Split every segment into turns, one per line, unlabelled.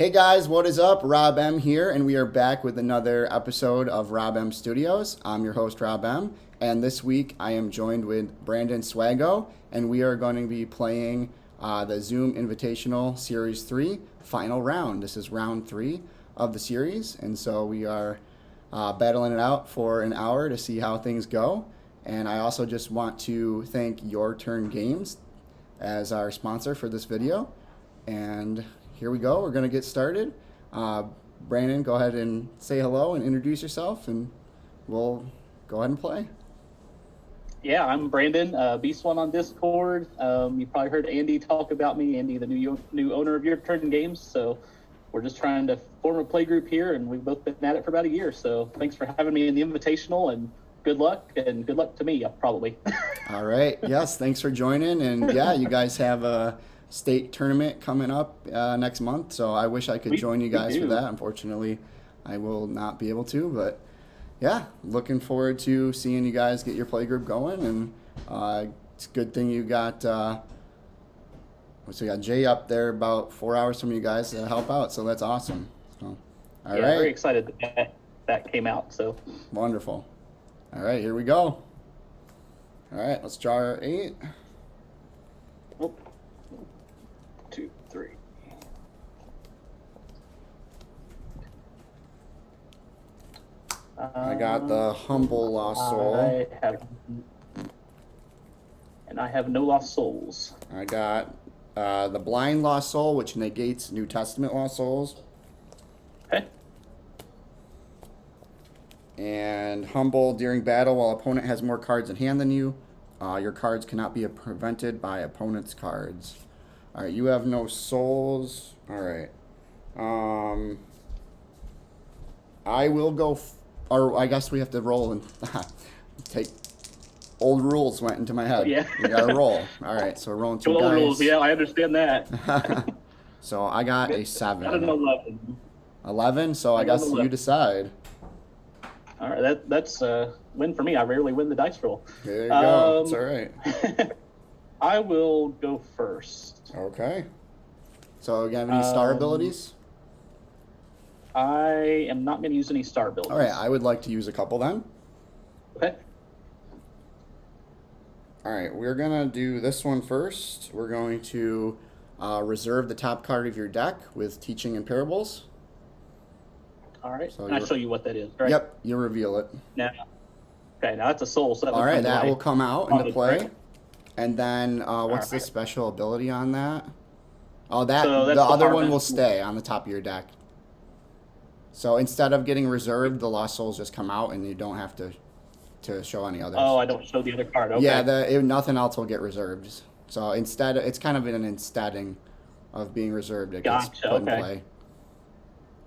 Hey guys, what is up? Rob M here, and we are back with another episode of Rob M Studios. I'm your host, Rob M, and this week I am joined with Brandon Swago, and we are going to be playing the Zoom Invitational Series 3 final round. This is round 3 of the series, and so we are battling it out for an hour to see how things go. And I also just want to thank Your Turn Games as our sponsor for this video. And here we go. We're going to get started. Brandon, go ahead and say hello and introduce yourself, and we'll go ahead and play.
Yeah, I'm Brandon, swan on Discord. You probably heard Andy talk about me. Andy, the new owner of Your Turn Games. So we're just trying to form a play group here, and we've both been at it for about a year. So thanks for having me in the Invitational, and good luck to me, probably.
All right. Yes, thanks for joining. And yeah, you guys have a state tournament coming up next month, so I wish I could join you guys for that. Unfortunately, I will not be able to, but yeah, looking forward to seeing you guys get your play group going. And it's a good thing you got so you got Jay up there about 4 hours from you guys to help out, so that's awesome. So, all right.
Very excited that came out. So
wonderful. All right, here we go. All right, let's draw our 8.
2, 3.
I got the Humble Lost Soul.
I have no Lost Souls.
I got the Blind Lost Soul, which negates New Testament Lost Souls.
Okay.
And Humble during battle while opponent has more cards in hand than you. Your cards cannot be prevented by opponent's cards. All right, you have no souls. All right. I will go, or I guess we have to roll and take. Old rules went into my head.
Yeah.
We gotta roll. All right, so we're rolling 2 dice.
Old rules, yeah, I understand that.
So I got a 7.
Got an 11.
11, so I guess 11. You decide.
All right, that's a win for me. I rarely win the dice roll.
There you go. It's all right.
I will go first.
Okay. So you have any star abilities?
I am not going to use any star abilities.
All right, I would like to use a couple then.
Okay.
All right, we're going to do this one first. We're going to reserve the top card of your deck with Teaching and Parables.
All right, so I'll show you what that is, right?
Yep, you reveal it.
Now, okay, now that's a soul. So that
all right, that will come out into play.
Right?
And then what's the special ability on that? Oh, the
the
other one will stay on the top of your deck. So instead of getting reserved, the Lost Souls just come out, and you don't have to show any others.
Oh, I don't show the other card. Okay.
Yeah, nothing else will get reserved. So instead, it's kind of an insteading of being reserved. It gets put in play.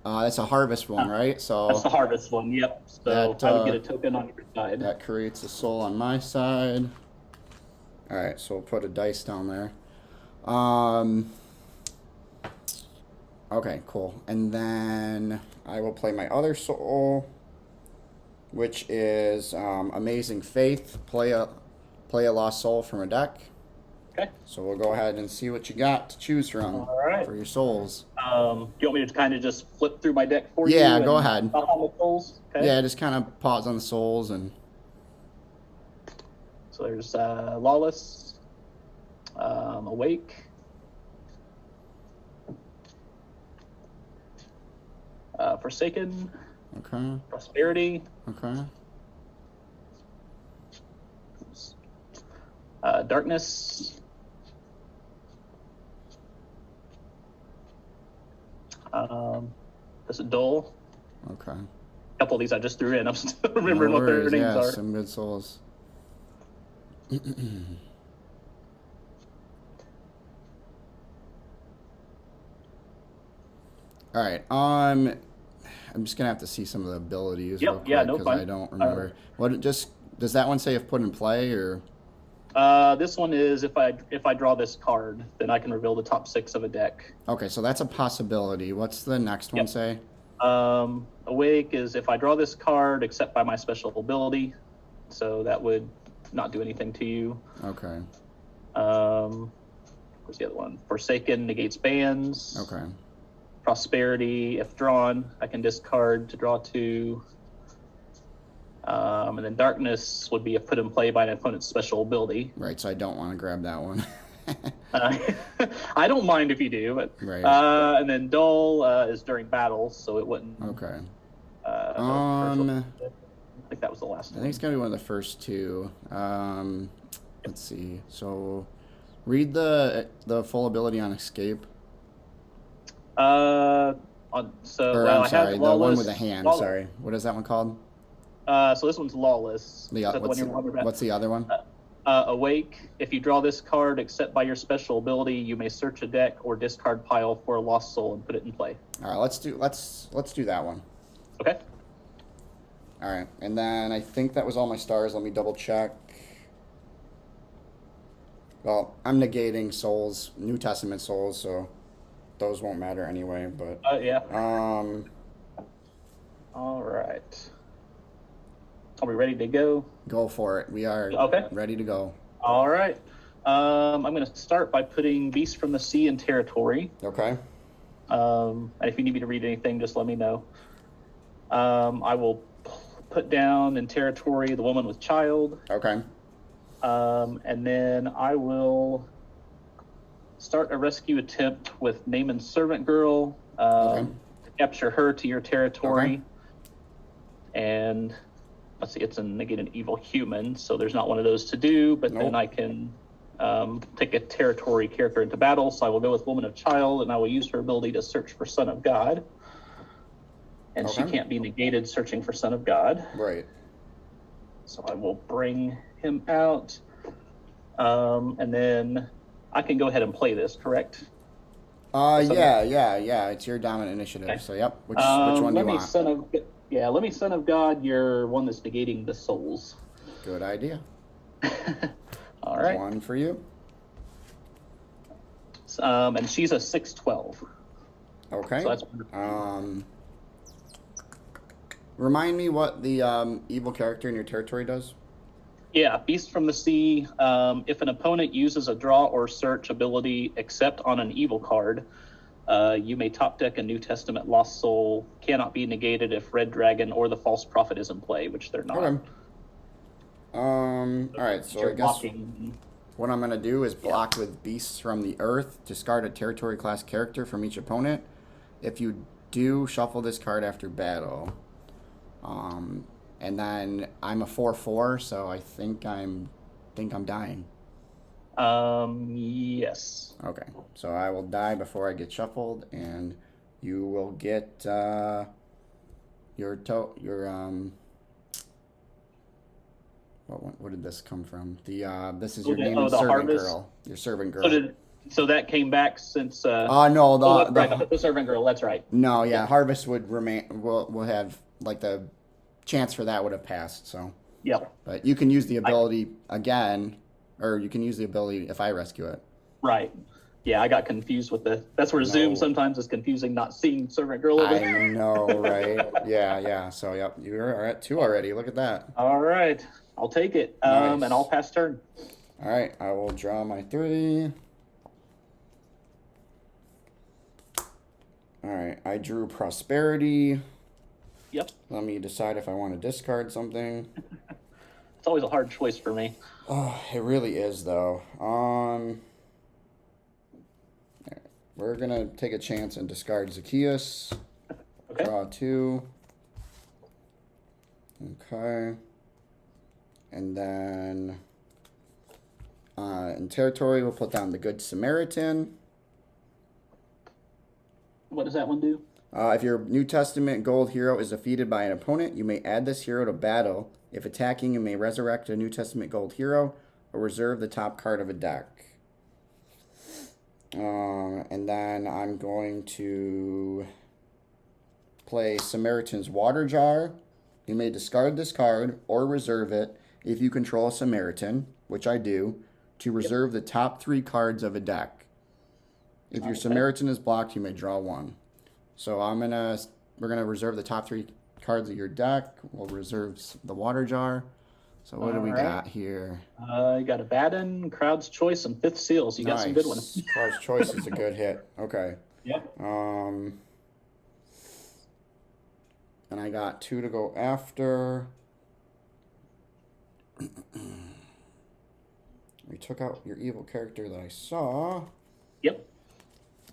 That's a harvest one, right? So
that's the harvest one. Yep. So I would get a token on your side.
That creates a soul on my side. All right, so we'll put a dice down there. Okay, cool. And then I will play my other soul, which is Amazing Faith. Play a Lost Soul from a deck.
Okay.
So we'll go ahead and see what you got to choose from for your souls.
Do you want me to kind of just flip through my deck for you?
Yeah, go ahead.
On the souls? Okay.
Yeah, just kind of pause on the souls. And
so there's Lawless, Awake, Forsaken,
okay.
Prosperity,
okay.
Darkness, this is Dull.
Okay.
A couple of these I just threw in. I'm still remembering what their names are.
Some good souls. All right. I'm just gonna have to see some of the abilities real quick because I don't remember. What does that one say if put in play or?
This one is if I draw this card, then I can reveal the top 6 of a deck.
Okay, so that's a possibility. What's the next one say?
Awake is if I draw this card except by my special ability, so that would not do anything to you.
Okay.
Where's the other one? Forsaken negates bans.
Okay.
Prosperity. If drawn, I can discard to draw 2. And then Darkness would be if put in play by an opponent's special ability.
Right, so I don't want to grab that one.
I don't mind if you do, but
right.
And then Dull is during battles, so it wouldn't.
Okay.
I think that was the last one.
I think it's gonna be one of the first 2. Let's see. So, read the full ability on Escape.
I'm sorry,
the one with the hand. Lawless. Sorry, what is that one called?
So this one's Lawless.
What's the other one?
Awake. If you draw this card, except by your special ability, you may search a deck or discard pile for a lost soul and put it in play.
All right, let's do that one.
Okay.
All right, and then I think that was all my stars. Let me double check. Well, I'm negating souls, New Testament souls, so those won't matter anyway. But
yeah. All right. Are we ready to go?
Go for it. We are ready to go.
All right. I'm going to start by putting Beast from the Sea in territory.
Okay.
And if you need me to read anything, just let me know. I will put down in territory the Woman with Child.
Okay.
And then I will start a rescue attempt with Naaman's Servant Girl. To capture her to your territory.
Okay.
And let's see, it's negate an evil human, so there's not one of those to do, but then I can take a territory character into battle, so I will go with Woman of Child, and I will use her ability to search for Son of God. And she can't be negated searching for Son of God.
Right.
So I will bring him out. And then I can go ahead and play this, correct?
Yeah. It's your dominant initiative, so yep. Which one do you want?
Let me Son of God, you're one that's negating the souls.
Good idea.
All right.
One for you.
And she's a 6/12.
Okay.
So that's
remind me what the evil character in your territory does?
Yeah, Beast from the Sea. If an opponent uses a draw or search ability except on an evil card, you may top deck a New Testament Lost Soul. Cannot be negated if Red Dragon or the False Prophet is in play, which they're not.
Okay. All right, so I guess what I'm going to do is block with Beasts from the Earth. Discard a territory class character from each opponent. If you do, shuffle this card after battle. And then I'm a 4/4, so I think I'm dying.
Yes.
Okay, so I will die before I get shuffled, and you will get what did this come from? This is your name and servant girl. Your servant girl.
So that came back since.
No,
the servant girl. That's right.
No, yeah, Harvest would remain. We'll have like the chance for that would have passed. So.
Yep.
But you can use the ability again. Or you can use the ability if I rescue it.
Right. Yeah, I got confused with that's where Zoom sometimes is confusing, not seeing Servant Girl.
I know, right? Yeah. So, yep, you're at 2 already. Look at that.
All right. I'll take it.
Nice.
And I'll pass turn.
All right. I will draw my 3. All right. I drew Prosperity.
Yep.
Let me decide if I want to discard something.
It's always a hard choice for me.
Oh, it really is, though. We're going to take a chance and discard Zacchaeus.
Okay.
Draw 2. Okay. And then in territory, we'll put down the Good Samaritan.
What does that one do?
If your New Testament gold hero is defeated by an opponent, you may add this hero to battle. If attacking, you may resurrect a New Testament gold hero or reserve the top card of a deck. And then I'm going to play Samaritan's Water Jar. You may discard this card or reserve it if you control a Samaritan, which I do, to reserve the top 3 cards of a deck. If your Samaritan is blocked, you may draw 1. So we're gonna reserve the top 3 cards of your deck. We'll reserve the Water Jar. So what do we got here?
You got Abaddon, Crowd's Choice, and Fifth Seal. So you got some good ones.
Crowd's Choice is a good hit. Okay.
Yep.
And I got 2 to go after. We took out your evil character that I saw.
Yep.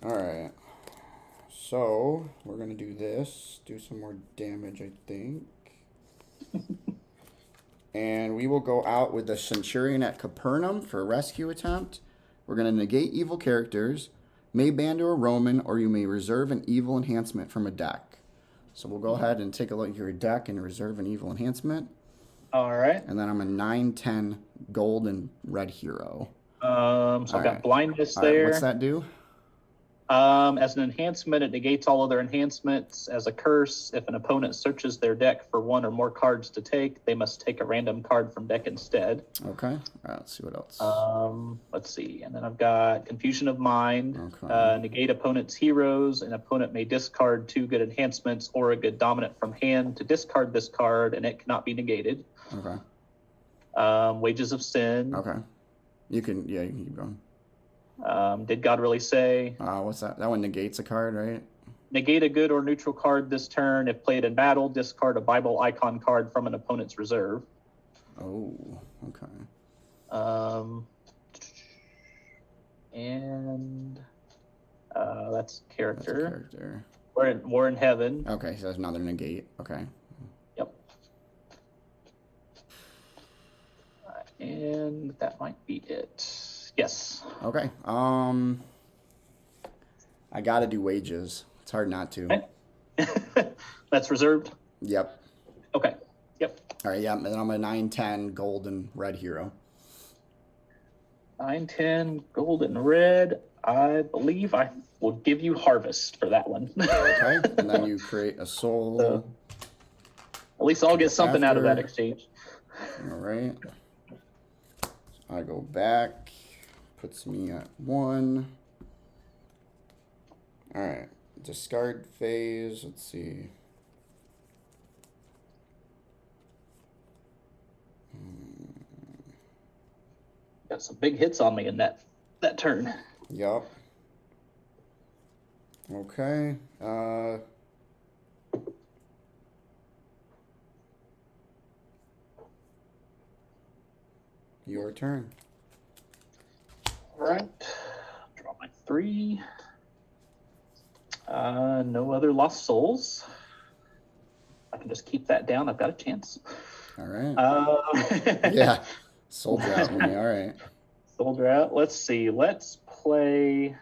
All right. So we're going to do this. Do some more damage, I think. And we will go out with the Centurion at Capernaum for a rescue attempt. We're going to negate evil characters. May ban to a Roman, or you may reserve an evil enhancement from a deck. So we'll go ahead and take a look at your deck and reserve an evil enhancement.
All right.
And then I'm a 9/10 gold and red hero.
So I've got blindness
All
there.
right, what's that do?
As an enhancement, it negates all other enhancements. As a curse, if an opponent searches their deck for 1 or more cards to take, they must take a random card from deck instead.
Okay. All right, let's see what else.
Let's see. And then I've got Confusion of Mind.
Okay.
Negate opponent's heroes. An opponent may discard 2 good enhancements or a good dominant from hand to discard this card, and it cannot be negated.
Okay.
Wages of Sin.
Okay. You can keep going.
Did God Really Say?
What's that? That one negates a card, right?
Negate a good or neutral card this turn. If played in battle, discard a Bible icon card from an opponent's reserve.
Oh, okay.
And that's character.
That's a character.
War in Heaven.
Okay, so that's another negate. Okay.
Yep. And that might be it. Yes.
Okay. I gotta do wages. It's hard not to.
Okay. That's reserved?
Yep.
Okay. Yep.
All right, yeah, and then I'm a 9/10 gold and red hero.
9/10 gold and red. I believe I will give you Harvest for that one.
Okay. And then you create a soul.
So, at least I'll get something out of that exchange.
All right. So I go back. Puts me at 1. All right. Discard phase. Let's see.
Got some big hits on me in that turn.
Yup. Okay. Your turn.
All right. Draw my 3. No other lost souls. I can just keep that down. I've got a chance.
All right.
Yeah.
Soul drought me. All right.
Soul drought. Let's see. Let's play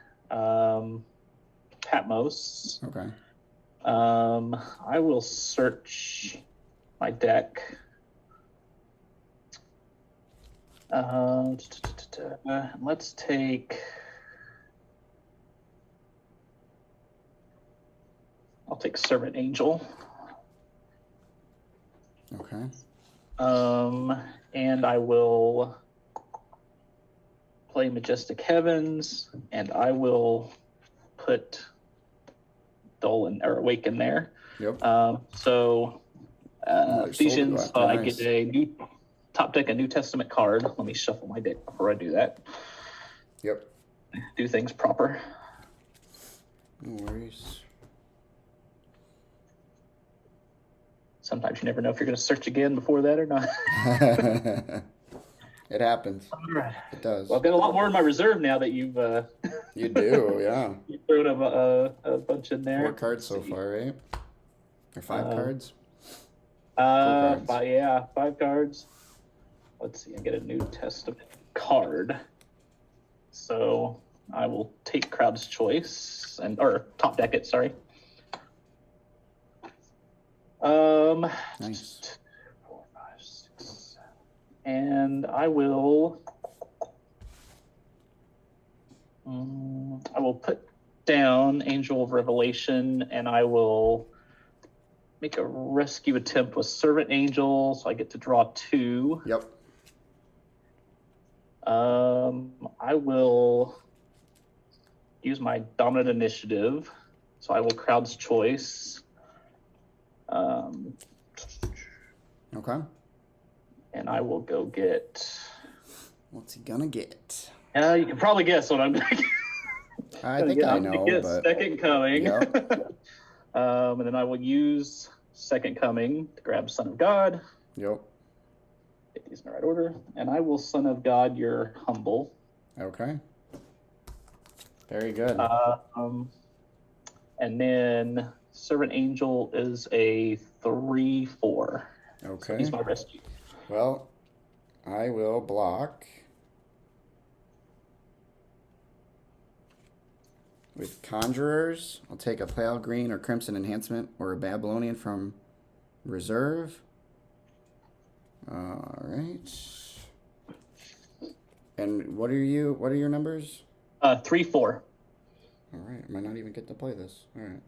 Patmos.
Okay.
I will search my deck. Let's take. I'll take Servant Angel.
Okay.
And I will play Majestic Heavens, and I will put Dolan or Awaken there.
Yep.
So Ephesians, I
nice.
get a new top deck, a New Testament card. Let me shuffle my deck before I do that.
Yep.
Do things proper.
No worries.
Sometimes you never know if you're going to search again before that or not.
It happens.
All right.
It does.
Well, I've got a lot more in my reserve now that you've
You do, yeah.
you've thrown a bunch in there.
4 cards so far, right? Or 5 cards?
4
cards.
5 cards. Let's see, I get a New Testament card. So I will take Crowd's Choice or top deck it, sorry.
Nice.
4, 5, 6, 7. And I will put down Angel of Revelation, and I will make a rescue attempt with Servant Angel, so I get to draw 2.
Yep.
I will use my Dominant Initiative, so I will Crowd's Choice.
Okay.
And I will go get.
What's he gonna get?
You can probably guess what I'm going to get.
I think I know,
get
but...
Second Coming.
Yep.
And then I will use Second Coming to grab Son of God.
Yep.
Get these in the right order. And I will Son of God your Humble.
Okay. Very good.
And then Servant Angel is a 3/4.
Okay.
So he's my rescue.
Well, I will block with Conjurers. I'll take a Pale Green or Crimson Enhancement or a Babylonian from Reserve. All right. And what are your numbers?
3/4.
All right. I might not even get to play this. All right.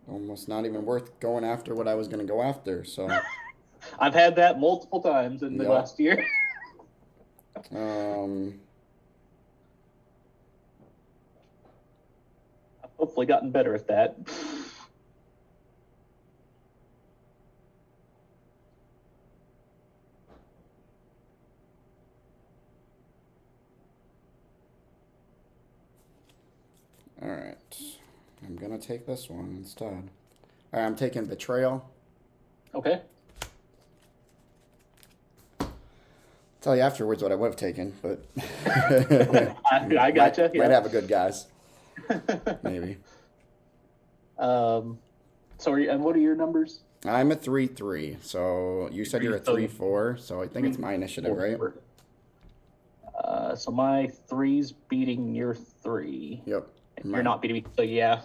Almost not even worth going after what I was going to go after. So
I've had that multiple times in the last year.
I've
hopefully gotten better at that.
All right. I'm going to take this one instead. All right, I'm taking Betrayal.
Okay.
Tell you afterwards what I would have taken, but
I gotcha.
Might have a good guess. Maybe.
So and what are your numbers?
I'm a 3/3. So you said you're a 3/4. So I think it's my initiative, right?
So my 3's beating your 3.
Yep.
You're not beating me. So yeah.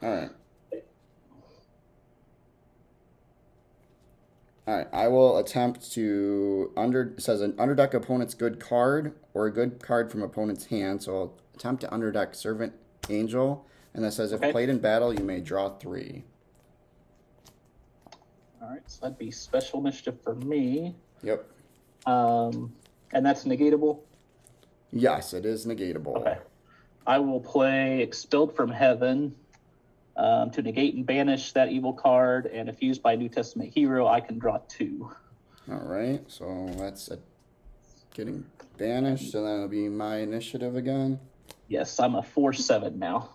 All right. All right. I will attempt to it says an underdeck opponent's good card or a good card from opponent's hand. So I'll attempt to underdeck Servant Angel, and that says if played in battle, you may draw 3.
All right. So that'd be special initiative for me.
Yep.
And that's negatable.
Yes, it is negatable.
Okay. I will play Expelled from Heaven to negate and banish that evil card, and if used by a New Testament hero, I can draw 2.
All right, so that's getting banished, and then it'll be my initiative again.
Yes, I'm a 4/7 now.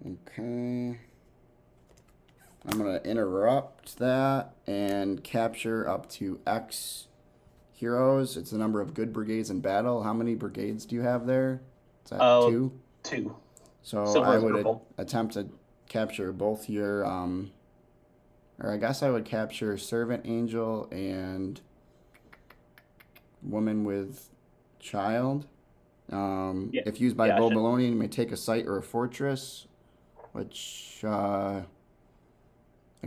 Okay. I'm going to interrupt that and capture up to X heroes. It's the number of good brigades in battle. How many brigades do you have there? Is that 2?
2.
So I would attempt to capture both your, or I guess I would capture Servant Angel and Woman with Child. If used by Babylonian, you may take a site or a fortress, which I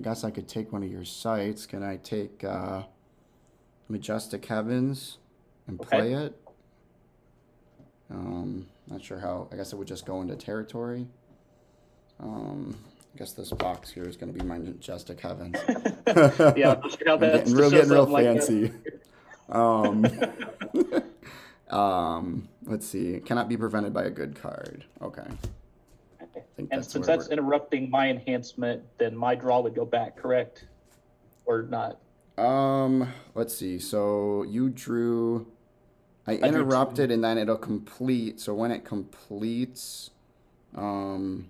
guess I could take one of your sites. Can I take Majestic Heavens and play it? Not sure how. I guess it would just go into territory. I guess this box here is going to be my Majestic Heavens.
Yeah, I'm not sure how that's
getting real fancy. Let's see. Cannot be prevented by a good card. Okay.
And since that's interrupting my enhancement, then my draw would go back, correct? Or not?
Let's see. So you drew. I interrupted and then it'll complete. So when it completes, let's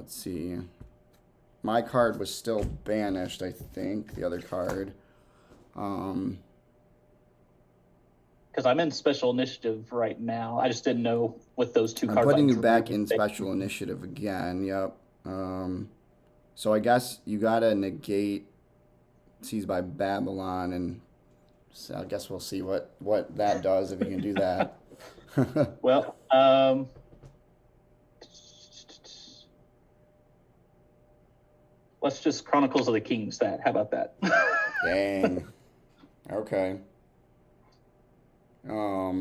see. My card was still banished, I think. The other card.
Because I'm in special initiative right now. I just didn't know with those 2 cards.
I'm putting you back in special initiative again. Yep. So I guess you gotta negate Seized by Babylon, and so I guess we'll see what that does if you can do that.
Well, let's just Chronicles of the Kings that. How about that?
Dang. Okay. All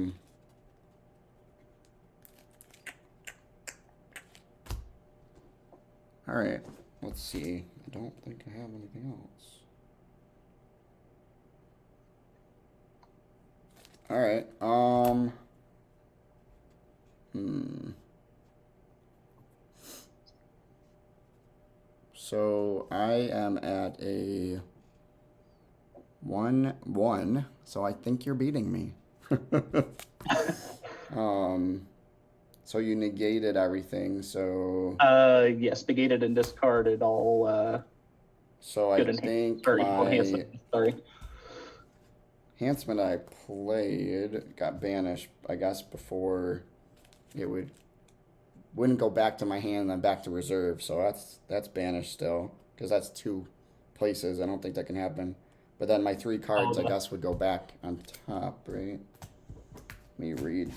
right. Let's see. I don't think I have anything else. All right. So I am at a 1-1. So I think you're beating me. So you negated everything. So
Yes, negated and discarded all
I
good enhancements
think
or evil
my
enhancements. Sorry.
enhancement I played got banished, I guess, before it wouldn't go back to my hand and then back to reserve. So that's banished still because that's two places. I don't think that can happen. But then my three cards, I guess, would go back on top, right? Let me read.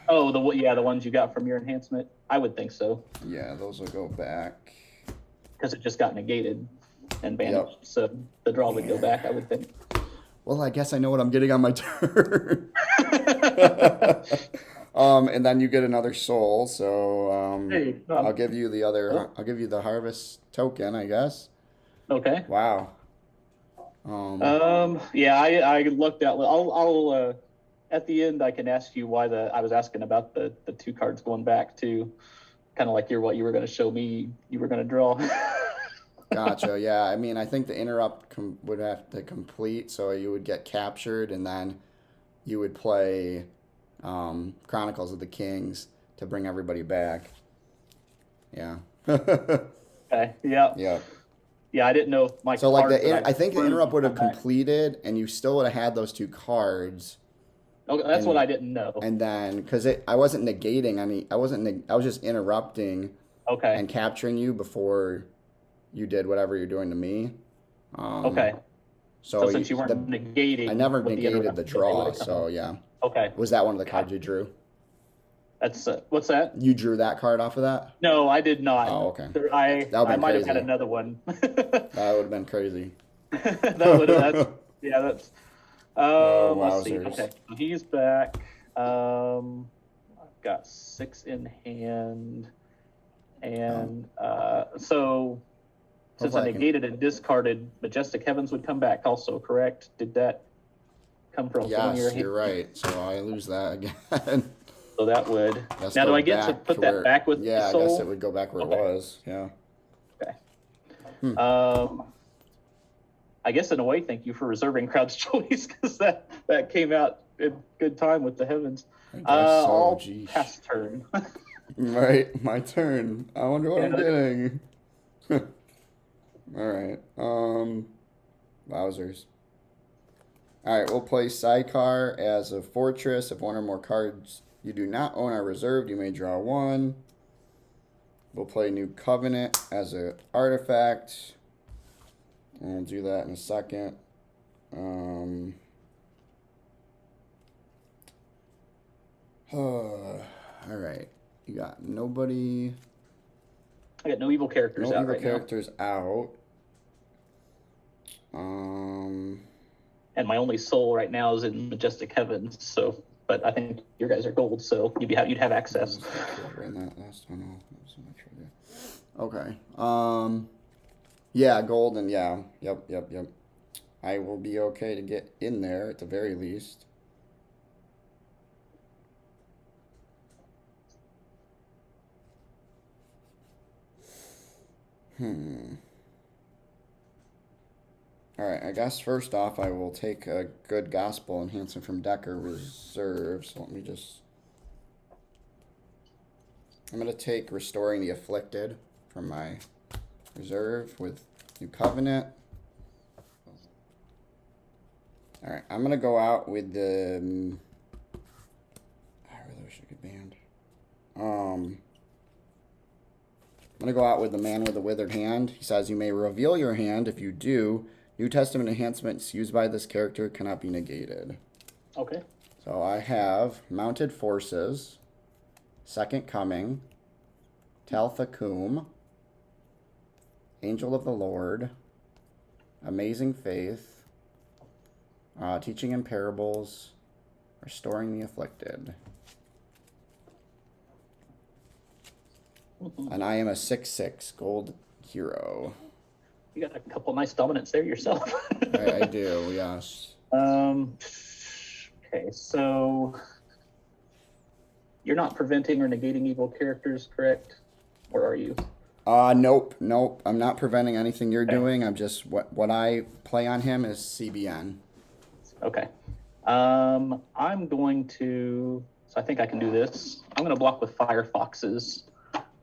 Oh, the ones you got from your enhancement. I would think so.
Yeah, those will go back.
Because it just got negated and banished. Yep. So the draw would go back, I would think.
Well, I guess I know what I'm getting on my turn. And then you get another soul. So
hey,
I'll give you the other. Oh. I'll give you the harvest token, I guess.
Okay.
Wow.
Yeah, I looked at. I'll at the end I can ask you why I was asking about the two cards going back to, kind of like what you were going to show me you were going to draw.
Gotcha. Yeah, I mean, I think the interrupt would have to complete, so you would get captured, and then you would play Chronicles of the Kings to bring everybody back. Yeah.
Okay. Yeah.
Yeah.
Yeah, I didn't know if my.
So like I think the interrupt would have completed, and you still would have had those two cards.
Okay, that's what I didn't know.
And then, because I wasn't negating any, I was just interrupting.
Okay.
And capturing you before you did whatever you're doing to me.
Okay.
So
since you weren't negating,
I never negated the draw. So yeah.
Okay.
Was that one of the cards you drew?
That's what's that?
You drew that card off of that?
No, I did not.
Oh, okay.
I might have had another one.
That would have been crazy.
That's. Let's see.
Wowzers.
Okay, so he's back. I've got 6 in hand, and so since I negated and discarded, Majestic Heavens would come back also, correct? Did that come from one of your hands?
You're right. So I lose that again.
So that would. Now, do I get to put that back with the soul?
I guess it would go back where it was. Yeah.
Okay. I guess in a way, thank you for reserving Crowd's Choice, because that came out in good time with the Heavens. I'll pass turn.
Right, my turn. I wonder what I'm getting. All right. Wowzers. All right, we'll play Sidecar as a fortress. If one or more cards you do not own are reserved, you may draw one. We'll play New Covenant as an artifact. And we'll do that in a second. All right. You got nobody.
I got no evil characters out.
No evil characters out.
And my only soul right now is in Majestic Heavens. So, but I think your guys are gold, so you'd have access.
Okay. Yeah, gold and yeah. Yep. I will be okay to get in there at the very least. All right, I guess first off, I will take a good gospel enhancement from Decker Reserve. So let me just... I'm going to take Restoring the Afflicted from my reserve with New Covenant. All right, I'm going to go out with the... I really wish I could banned. I'm going to go out with the Man with the Withered Hand. He says, you may reveal your hand. If you do, New Testament enhancements used by this character cannot be negated.
Okay.
So I have Mounted Forces, Second Coming, Talthakum, Angel of the Lord, Amazing Faith, Teaching in Parables, Restoring the Afflicted. And I am a 6/6 gold hero.
You got a couple nice dominants there yourself.
I do, yes.
Okay, so you're not preventing or negating evil characters, correct? Or are you?
Nope. I'm not preventing anything you're doing. I'm just what I play on him is CBN.
Okay. I'm going to So I think I can do this. I'm going to block with Firefoxes.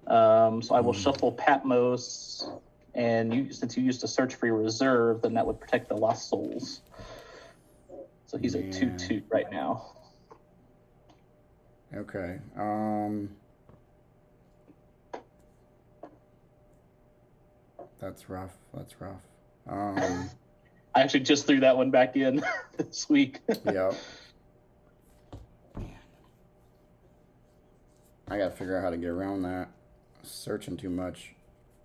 So I will shuffle Patmos, and since you used to search for your reserve, then that would protect the Lost Souls. So he's at 2/2 right now.
Okay. That's rough.
I actually just threw that one back in this week.
Yep. I gotta figure out how to get around that. Searching too much.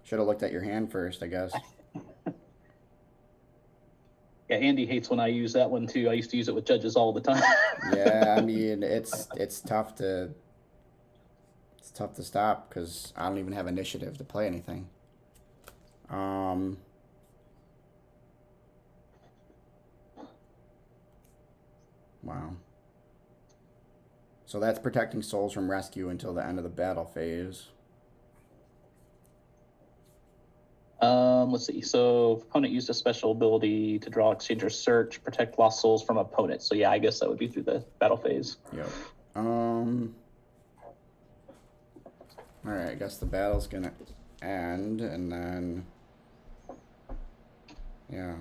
Should have looked at your hand first, I guess.
Yeah, Andy hates when I use that one too. I used to use it with judges all the time.
Yeah, I mean it's tough to stop because I don't even have initiative to play anything. Wow. So that's protecting souls from rescue until the end of the battle phase.
Let's see. So opponent used a special ability to draw, exchange, or search, protect lost souls from opponent. So yeah, I guess that would be through the battle phase.
Yep. All right, I guess the battle's gonna end, and then yeah,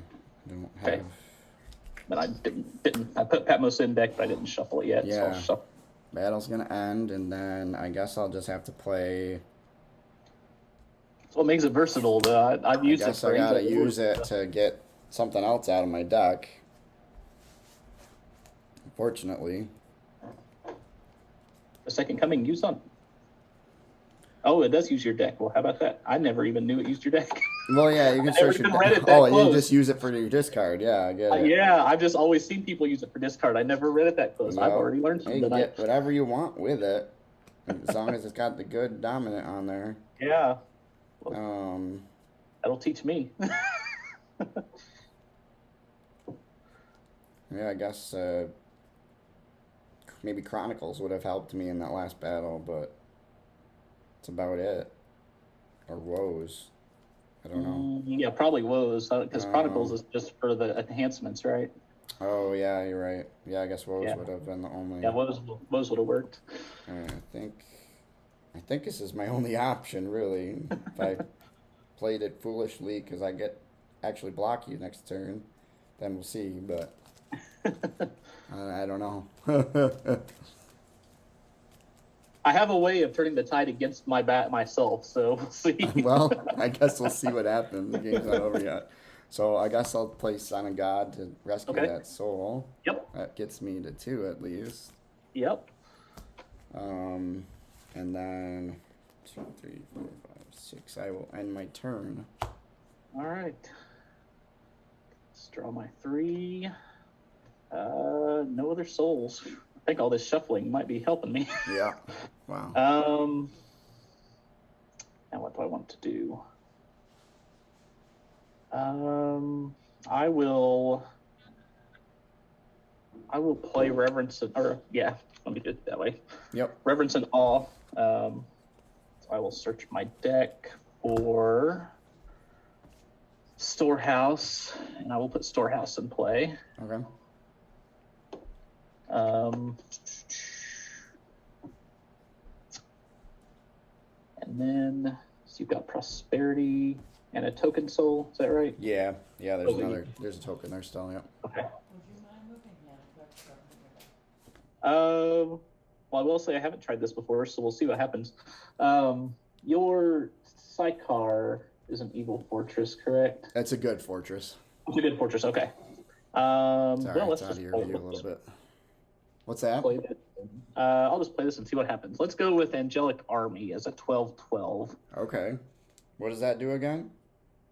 I don't have.
Okay. But I didn't. I put Patmos in deck, but I didn't shuffle it yet.
Yeah.
So I'll shuffle.
Battle's gonna end, and then I guess I'll just have to play.
That's what makes it versatile, though. I've used
I
it
guess
for
I gotta
Angel
use
Wars.
it to get something else out of my deck. Unfortunately.
The Second Coming used on. Oh, it does use your deck. Well, how about that? I never even knew it used your deck.
Well, yeah, you can
I never
search your
even read it
deck.
that
Oh, and you
close.
just use it for your discard. Yeah, I get it.
Yeah, I've just always seen people use it for discard. I never read it that close.
Yep.
I've already learned
You
something
can
tonight.
get whatever you want with it, as long as it's got the good dominant on there.
Yeah,
Um,
that'll teach me.
yeah, I guess maybe Chronicles would have helped me in that last battle, but that's about it. Or Woes. I don't know.
Yeah, probably Woes, because Chronicles is just for the enhancements, right?
Oh, yeah, you're right. Yeah, I guess Woes
Yeah.
would have been the only.
Yeah, Woes would have worked.
I think this is my only option, really. If I played it foolishly, because I get actually block you next turn, then we'll see. But I don't know.
I have a way of turning the tide against my myself, so we'll see.
Well, I guess we'll see what happens. The game's not over yet. So I guess I'll play Son of God to rescue that soul.
Yep.
That gets me to 2 at least.
Yep.
And then 2, 3, 4, 5, 6. I will end my turn.
All right. Let's draw my 3. No other souls. I think all this shuffling might be helping me.
Yeah. Wow.
And what do I want to do? I will play Reverence let me do it that way.
Yep.
Reverence and Awe. So I will search my deck for Storehouse, and I will put Storehouse in play.
Okay.
And then so you've got Prosperity and a Token Soul. Is that right?
Yeah. Yeah. There's a token there still. Yep.
Okay. Well, I will say I haven't tried this before, so we'll see what happens. Your Sidecar is an evil fortress, correct?
That's a good fortress.
It's a good fortress. Okay.
Sorry,
let's
it's out of
just
your
play
view a
this.
little bit. What's that?
Play this. I'll just play this and see what happens. Let's go with Angelic Army as a 12/12.
Okay. What does that do again?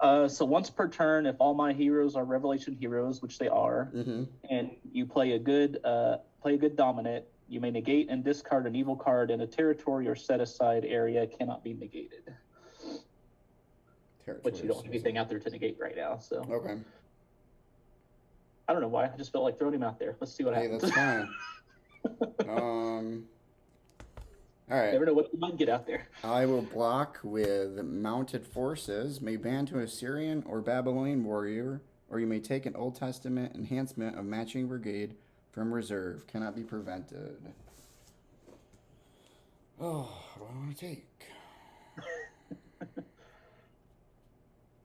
So once per turn, if all my heroes are Revelation heroes, which they are, and you play a good dominant, you may negate and discard an evil card in a territory or set aside area cannot be negated. Which you don't have anything out there to negate right now. So
Okay.
I don't know why. I just felt like throwing him out there. Let's see what
Hey,
happens.
that's fine. All right.
Never know what you might get out there.
I will block with mounted forces, may ban to Assyrian or Babylonian warrior, or you may take an Old Testament enhancement of matching brigade from reserve. Cannot be prevented. Oh, what do I want to take?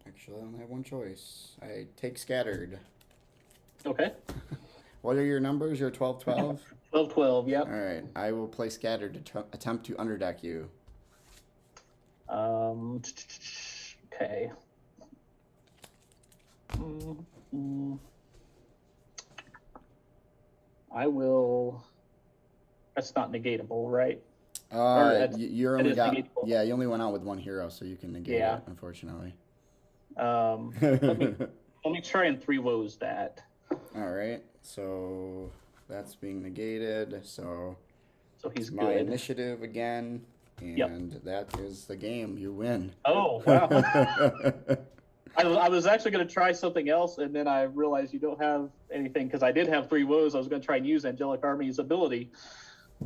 Actually, I only have one choice. I take scattered.
Okay.
What are your numbers? Your 12-12?
12-12,
All
yep.
right, I will play scattered to attempt to underdeck you.
Okay. Mm, mm. I will. That's not negatable, right? Or
You're
it
only
is
got
negatable.
yeah. You only went out with one hero, so you can negate
Yeah.
it. Unfortunately.
Let me try and three woes that.
All right, so that's being negated. So
So
it's
he's
my
good.
initiative again,
Yep.
and that is the game. You win.
Oh wow. I was actually going to try something else, and then I realized you don't have anything because I did have three woes. I was going to try and use Angelic Army's ability,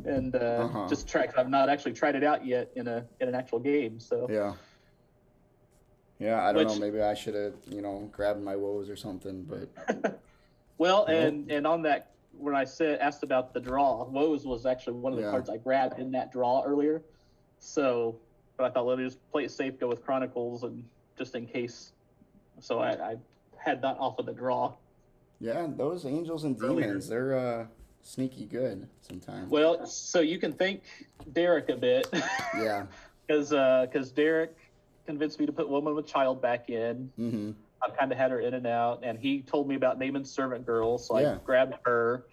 and
Uh-huh.
just try. Cause I've not actually tried it out yet in an actual game. So,
Yeah. Yeah, I don't know.
which
Maybe I should have, grabbed my woes or something, but
well,
nope.
and on that when I said asked about the draw, woes was actually one of the
Yeah.
cards I grabbed in that draw earlier. So, but I thought let me just play it safe, go with Chronicles, and just in case. So I had that off of the draw
Yeah, those angels and
earlier.
demons, they're sneaky good sometimes.
Well, so you can thank Derek a bit
Yeah.
because Derek convinced me to put Woman with Child back in.
Mm-hmm.
I've kind of had her in and out, and he told me about naming Servant Girl, so I
Yeah.
grabbed her.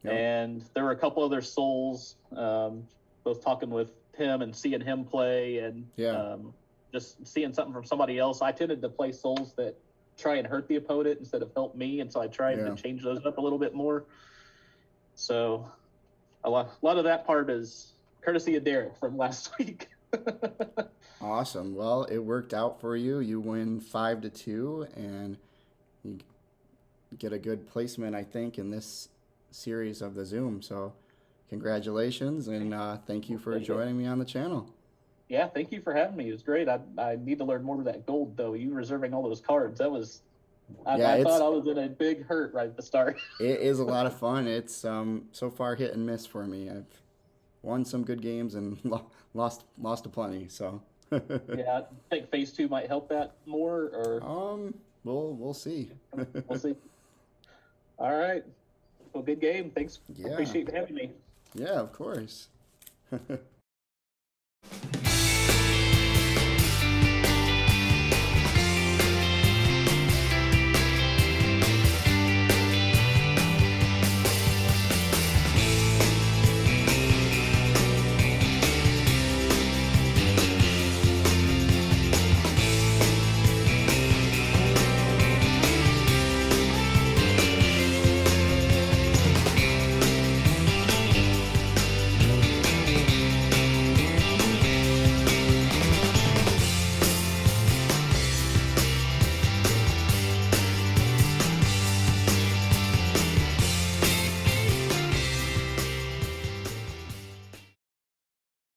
Yep.
And there were a couple other souls, both talking with him and seeing him play, and
Yeah.
just seeing something from somebody else. I tended to play souls that try and hurt the opponent instead of help me, and so I tried to
Yeah.
change those up a little bit more. So a lot of that part is courtesy of Derek from last week.
Awesome. Well, it worked out for you. You win 5-2, and you get a good placement, I think, in this series of the Zoom. So, congratulations, and thank you for joining me on the channel.
Yeah, thank you for having me. It was great. I need to learn more of that gold though. You reserving all those cards, that was
Yeah,
I thought I was in a big hurt right at the start.
it is a lot of fun. It's so far hit and miss for me. I've won some good games and lost a plenty. So
Yeah, I think phase two might help that more, or
we'll see.
we'll see. All right. Well, good game. Thanks.
Yeah,
Appreciate having me.
yeah, of course.